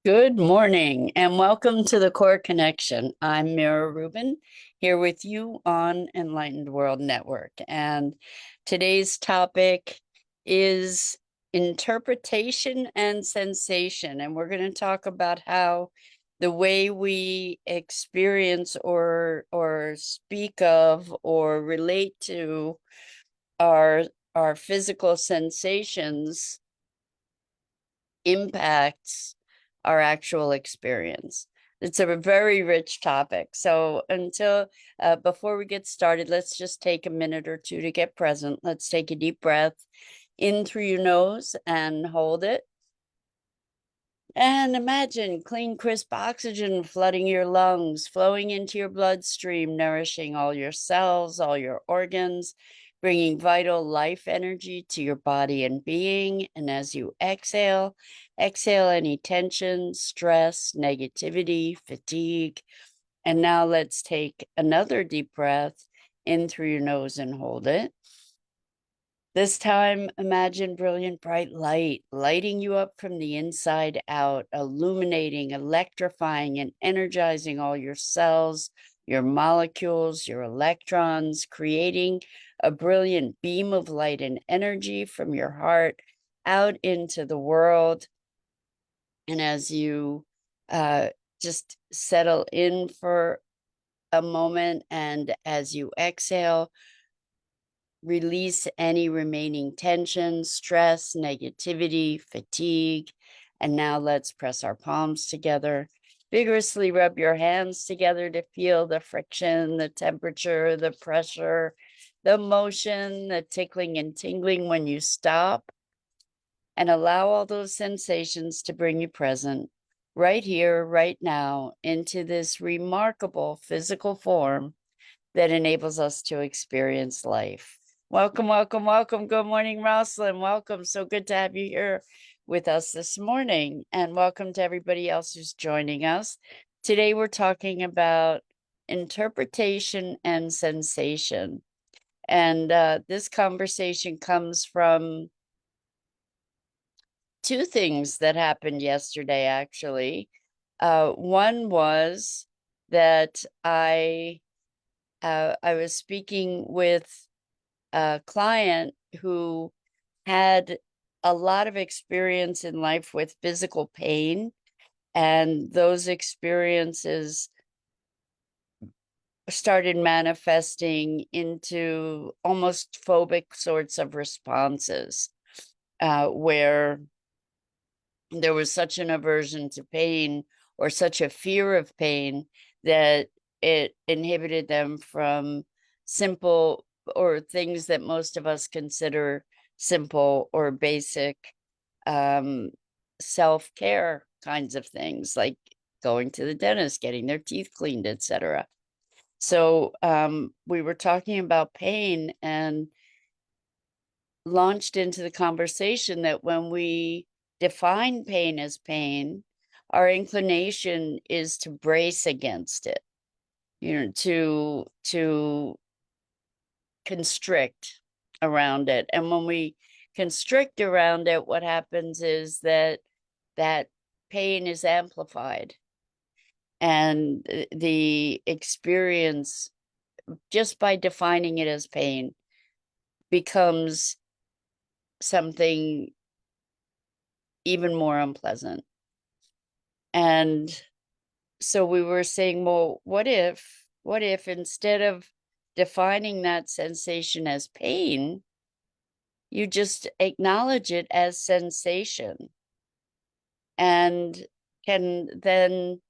Good morning and welcome to the Core Connection. I'm Mira Rubin here with you on Enlightened World Network. And today's topic is interpretation and sensation. And we're going to talk about how the way we experience or speak of or relate to our our physical sensations impacts our actual experience. It's a very rich topic. So before we get started, let's just take a minute or two to get present. Let's take a deep breath in through your nose and hold it. And imagine clean, crisp oxygen flooding your lungs, flowing into your bloodstream, nourishing all your cells, all your organs, bringing vital life energy to your body and being. And as you exhale, exhale any tension, stress, negativity, fatigue. And now let's take another deep breath in through your nose and hold it. This time, imagine brilliant bright light lighting you up from the inside out, illuminating, electrifying, and energizing all your cells, your molecules, your electrons, creating a brilliant beam of light and energy from your heart out into the world. And as you just settle in for a moment, and as you exhale, release any remaining tension, stress, negativity, fatigue. And now let's press our palms together. Vigorously rub your hands together to feel the friction, the temperature, the pressure, the motion, the tickling and tingling when you stop. And allow all those sensations to bring you present right here, right now, into this remarkable physical form that enables us to experience life. Welcome, welcome, welcome. Good morning, Rosalind. Welcome. So good to have you here with us this morning. And welcome to everybody else who's joining us. Today, we're talking about interpretation and sensation. And this conversation comes from two things that happened yesterday, actually. One was that I was speaking with a client who had a lot of experience in life with physical pain, and those experiences started manifesting into almost phobic sorts of responses, where there was such an aversion to pain or such a fear of pain that it inhibited them from simple or things that most of us consider simple or basic um, self-care kinds of things, like going to the dentist, getting their teeth cleaned, etc. So we were talking about pain and launched into the conversation that when we define pain as pain, our inclination is to brace against it, to constrict around it. And when we constrict around it, what happens is that pain is amplified, and the experience, just by defining it as pain, becomes something even more unpleasant. And so we were saying, well, what if instead of defining that sensation as pain, you just acknowledge it as sensation and can then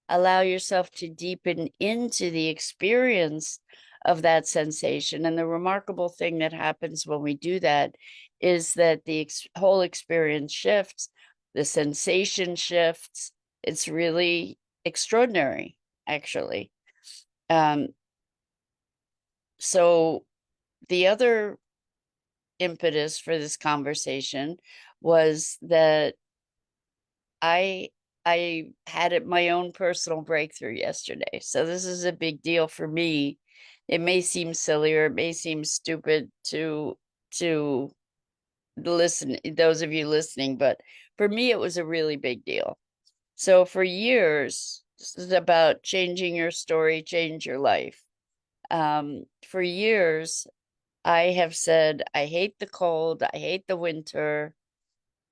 allow yourself to deepen into the experience of that sensation. And the remarkable thing that happens when we do that is that the whole experience shifts, the sensation shifts. It's really extraordinary, actually. Um, so the other impetus for this conversation was that I I had my own personal breakthrough yesterday. So this is a big deal for me. It may seem silly or it may seem stupid to listen, those of you listening, but for me it was a really big deal. So for years, this is about changing your story, change your life. For years, I have said, I hate the cold, I hate the winter.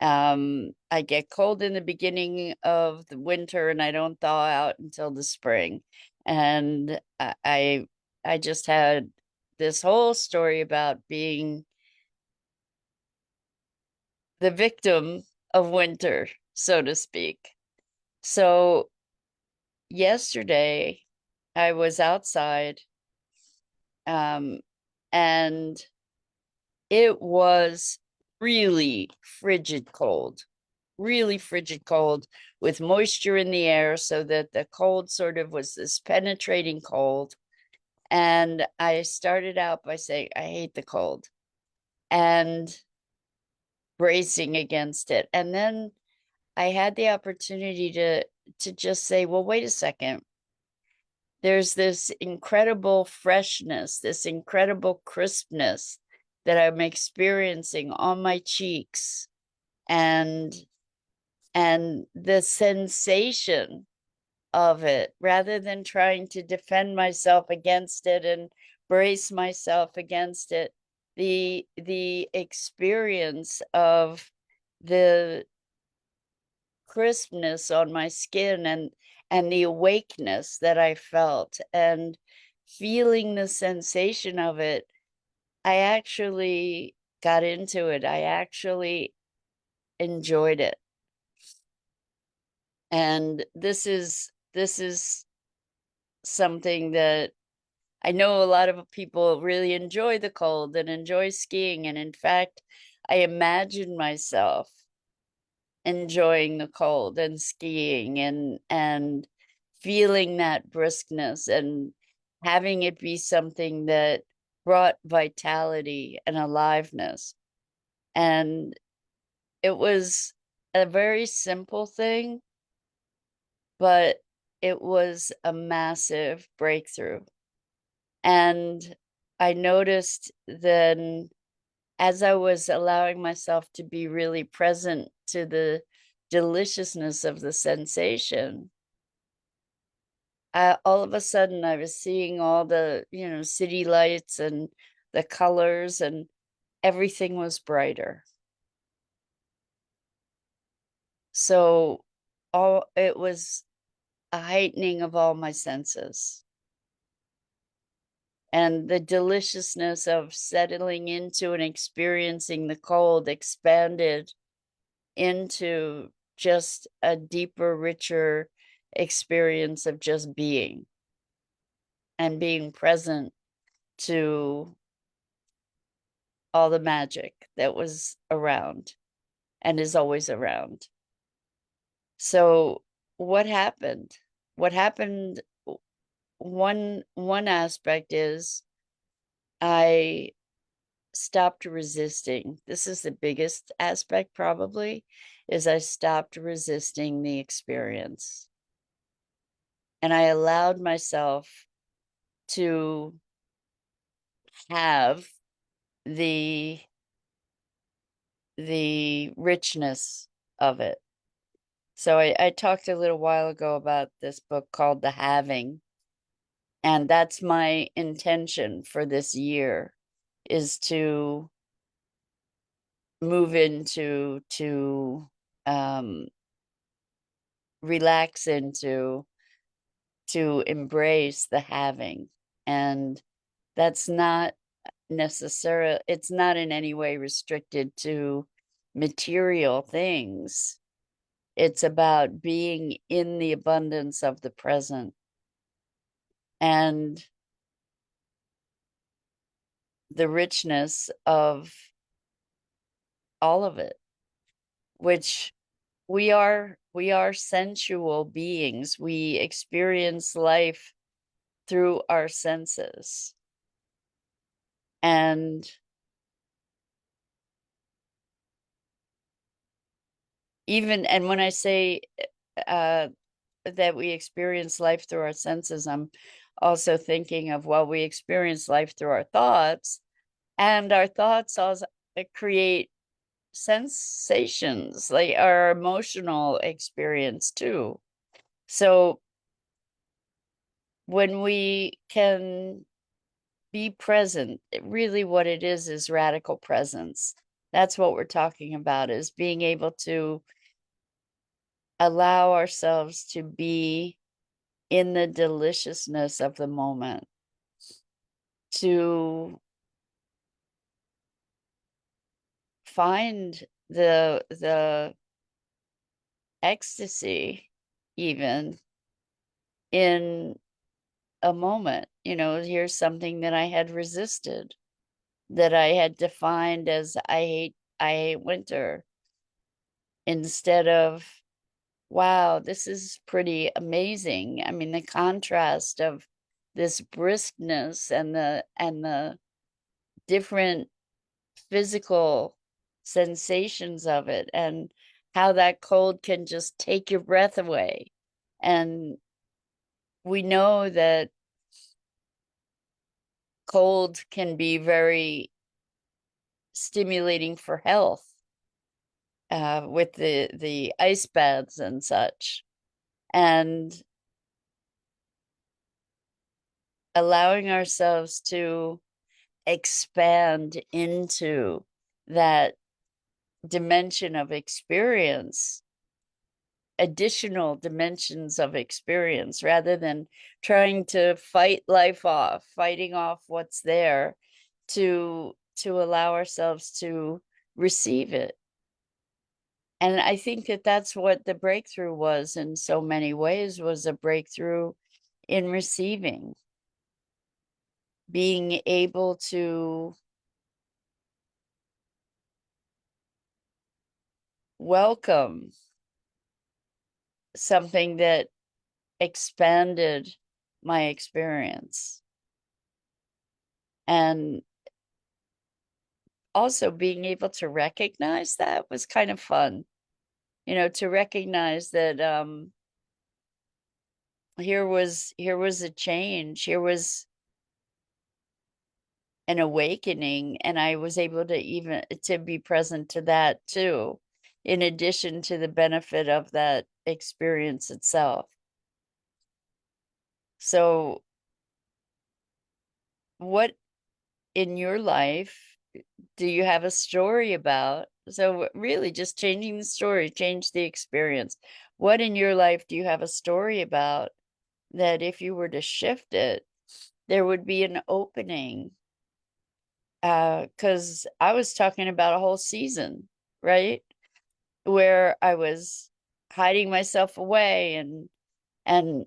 I get cold in the beginning of the winter and I don't thaw out until the spring. And I just had this whole story about being the victim of winter, so to speak. So yesterday I was outside, um, and it was really frigid cold, really frigid cold with moisture in the air, so that the cold sort of was this penetrating cold. And I started out by saying, I hate the cold, and bracing against it. And then I had the opportunity to just say, well, wait a second. There's this incredible freshness, this incredible crispness that I'm experiencing on my cheeks, and the sensation of it, rather than trying to defend myself against it and brace myself against it, the experience of the crispness on my skin, and the awakeness that I felt, and feeling the sensation of it, I actually got into it. I actually enjoyed it. And this is something that I know a lot of people really enjoy the cold and enjoy skiing. And in fact, I imagine myself enjoying the cold and skiing, and feeling that briskness, and having it be something that brought vitality and aliveness. And it was a very simple thing, but it was a massive breakthrough. And I noticed then, as I was allowing myself to be really present to the deliciousness of the sensation, all of a sudden I was seeing all the, city lights and the colors, and everything was brighter. So it was a heightening of all my senses. And the deliciousness of settling into and experiencing the cold expanded into just a deeper, richer experience of just being, and being present to all the magic that was around and is always around. So what happened? What happened? One aspect is I stopped resisting. This is the biggest aspect, probably, is I stopped resisting the experience. And I allowed myself to have the richness of it. So I talked a little while ago about this book called The Having, and that's my intention for this year, is to move into, to relax into, to embrace the having. And that's not necessarily, it's not in any way restricted to material things. It's about being in the abundance of the present, and the richness of all of it, which we are sensual beings. We experience life through our senses. And when I say uh that we experience life through our senses, I'm also thinking of, well, we experience life through our thoughts, and our thoughts also create sensations, like our emotional experience too. So when we can be present, really what it is radical presence. That's what we're talking about, is being able to allow ourselves to be in the deliciousness of the moment, to find the ecstasy even in a moment. Here's something that I had resisted, that I had defined as I hate winter, instead of, wow, this is pretty amazing. I mean, the contrast of this briskness and the different physical sensations of it, and how that cold can just take your breath away. And we know that cold can be very stimulating for health, with the ice baths and such, and allowing ourselves to expand into that dimension of experience, additional dimensions of experience, rather than trying to fight life off, fighting off what's there, to allow ourselves to receive it. And I think that that's what the breakthrough was, in so many ways, was a breakthrough in receiving, being able to welcome something that expanded my experience. And also being able to recognize that was kind of fun, to recognize that here was a change, here was an awakening, and I was able to even to be present to that too, in addition to the benefit of that experience itself. So what in your life do you have a story about? So really just changing the story, change the experience. What in your life do you have a story about that if you were to shift it, there would be an opening? Because I was talking about a whole season, right? Where I was hiding myself away and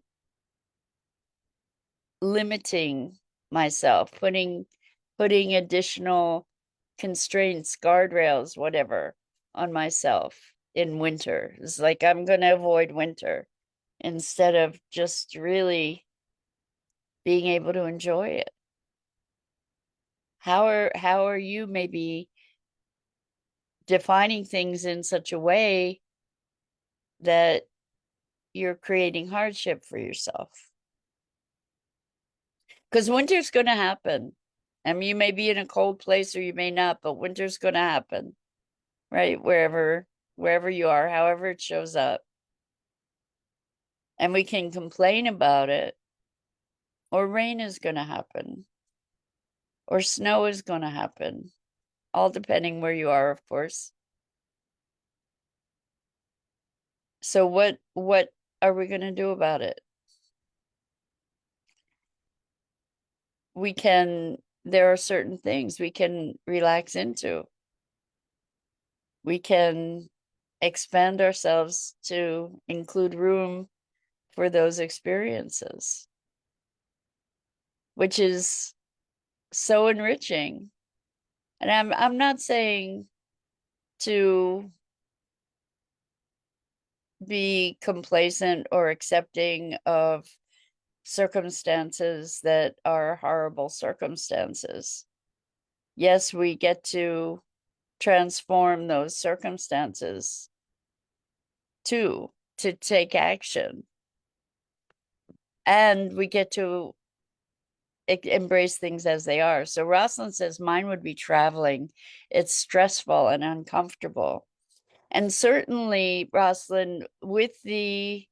limiting myself, putting additional constraints, guardrails, whatever, on myself in winter. It's like I'm going to avoid winter, instead of just really being able to enjoy it. How are you maybe defining things in such a way that you're creating hardship for yourself? Because winter's going to happen. I mean, you may be in a cold place or you may not, but winter's going to happen, right? Wherever you are, however it shows up. And we can complain about it, or rain is going to happen, or snow is going to happen, all depending where you are, of course. So what are we going to do about it? There are certain things we can relax into. We can expand ourselves to include room for those experiences, which is so enriching. And I'm not saying to be complacent or accepting of circumstances that are horrible circumstances. Yes, we get to transform those circumstances too, to take action. And we get to embrace things as they are. So Rosalind says mine would be traveling. It's stressful and uncomfortable. And certainly, Rosalind, with the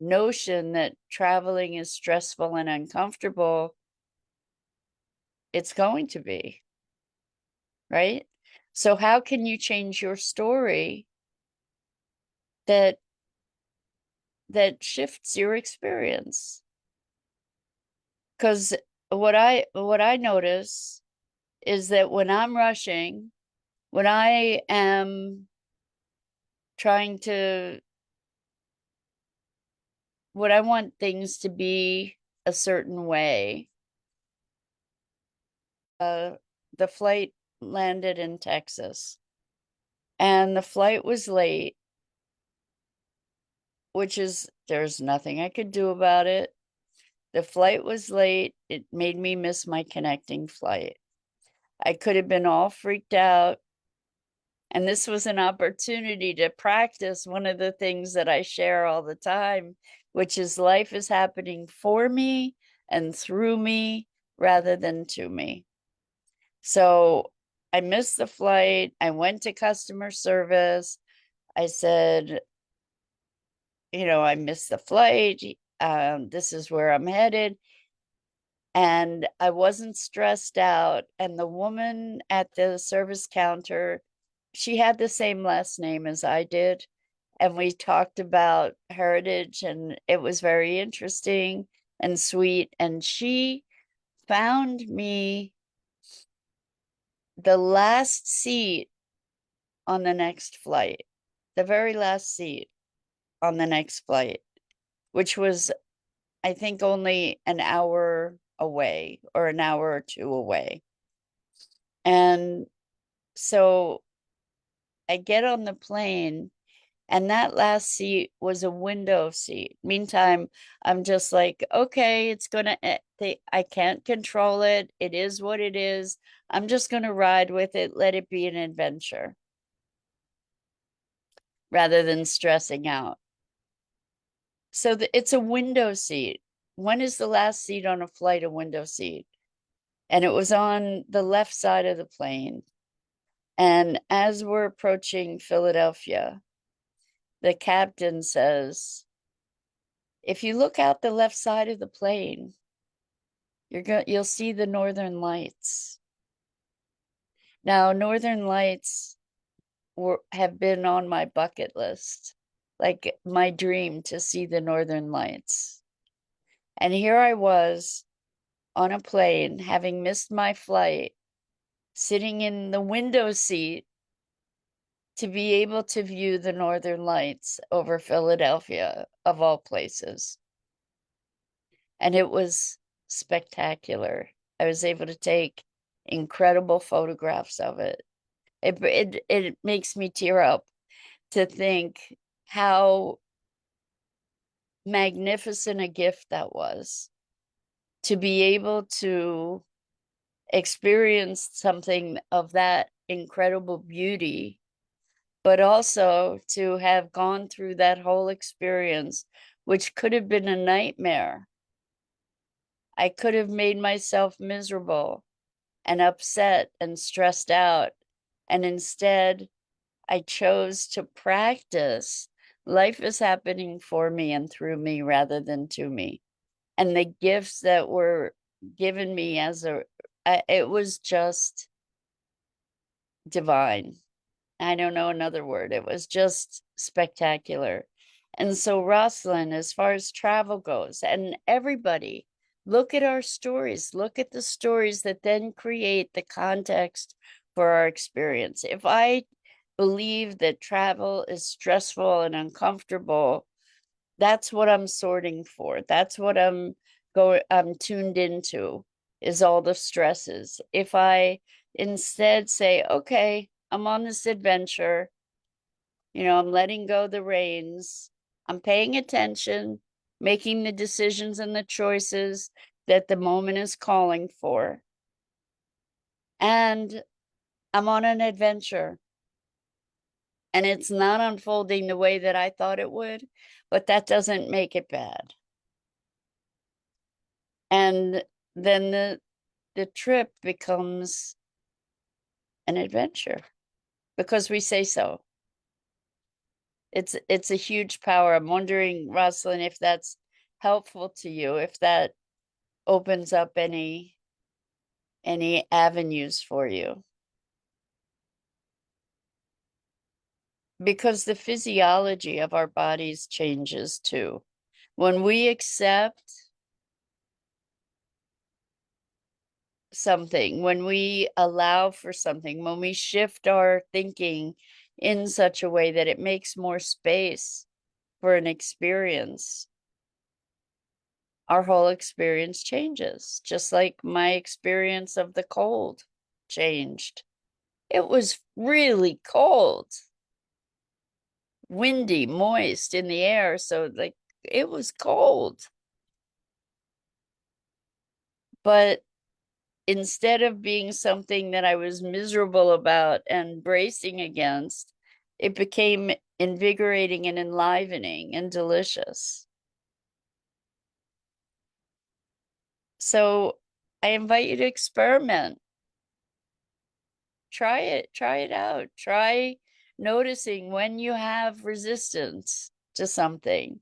notion that traveling is stressful and uncomfortable, it's going to be, right? So how can you change your story that shifts your experience? Because what I notice is that when I'm rushing, when I am trying to, when I want things to be a certain way, the flight landed in Texas and the flight was late, which is, there's nothing I could do about it. The flight was late. It made me miss my connecting flight. I could have been all freaked out. And this was an opportunity to practice one of the things that I share all the time, which is life is happening for me and through me rather than to me. So I missed the flight. I went to customer service. I said, I missed the flight. This is where I'm headed. And I wasn't stressed out. And the woman at the service counter, she had the same last name as I did. And we talked about heritage, and it was very interesting and sweet. And she found me the last seat on the next flight, the very last seat on the next flight, which was, I think, only an hour away or an hour or two away. And so I get on the plane, and that last seat was a window seat. Meantime, I'm just like, okay, it's gonna, I can't control it. It is what it is. I'm just gonna ride with it, let it be an adventure rather than stressing out. So it's a window seat. When is the last seat on a flight a window seat? And it was on the left side of the plane. And as we're approaching Philadelphia, the captain says, if you look out the left side of the plane, you'll see the northern lights. Now, northern lights have been on my bucket list, like my dream to see the northern lights. And here I was on a plane, having missed my flight, sitting in the window seat to be able to view the northern lights over Philadelphia, of all places. And it was spectacular. I was able to take incredible photographs of it. It makes me tear up to think how magnificent a gift that was, to be able to experience something of that incredible beauty, but also to have gone through that whole experience, which could have been a nightmare. I could have made myself miserable and upset and stressed out. And instead, I chose to practice. Life is happening for me and through me rather than to me. And the gifts that were given me it was just divine. I don't know another word. It was just spectacular. And so, Rosalind, as far as travel goes, and everybody, look at our stories, look at the stories that then create the context for our experience. If I believe that travel is stressful and uncomfortable, that's what I'm sorting for. That's what I'm tuned into, is all the stresses. If I instead say, okay, I'm on this adventure, I'm letting go the reins, I'm paying attention, making the decisions and the choices that the moment is calling for. And I'm on an adventure. And it's not unfolding the way that I thought it would, but that doesn't make it bad. And then the trip becomes an adventure because we say so. It's a huge power. I'm wondering, Rosalind, if that's helpful to you, if that opens up any avenues for you. Because the physiology of our bodies changes too. When we accept something, when we allow for something, when we shift our thinking in such a way that it makes more space for an experience, our whole experience changes. Just like my experience of the cold changed. It was really cold, windy, moist in the air. So, like, it was cold. But instead of being something that I was miserable about and bracing against, it became invigorating and enlivening and delicious. So I invite you to experiment. Try it out. Try noticing when you have resistance to something.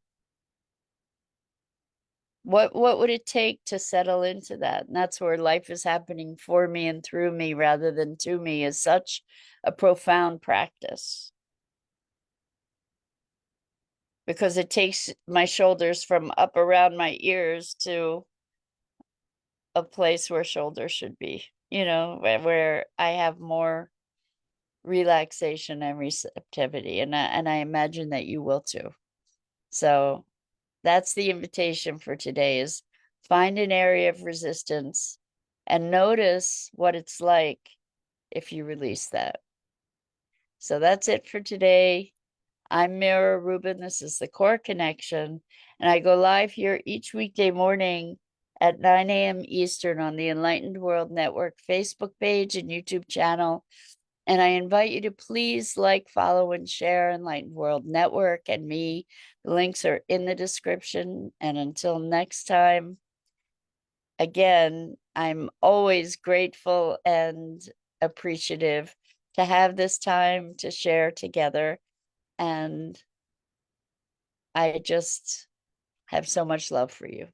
What would it take to settle into that? And that's where life is happening for me and through me rather than to me, is such a profound practice. Because it takes my shoulders from up around my ears to a place where shoulders should be, where I have more relaxation and receptivity. And I imagine that you will too. So that's the invitation for today, is find an area of resistance and notice what it's like if you release that. So that's it for today. I'm Mira Rubin. This is the Core Connection, and I go live here each weekday morning at 9 a.m. Eastern on the Enlightened World Network Facebook page and YouTube channel. And I invite you to please like, follow, and share Enlightened World Network and me. The links are in the description. And until next time, again, I'm always grateful and appreciative to have this time to share together. And I just have so much love for you.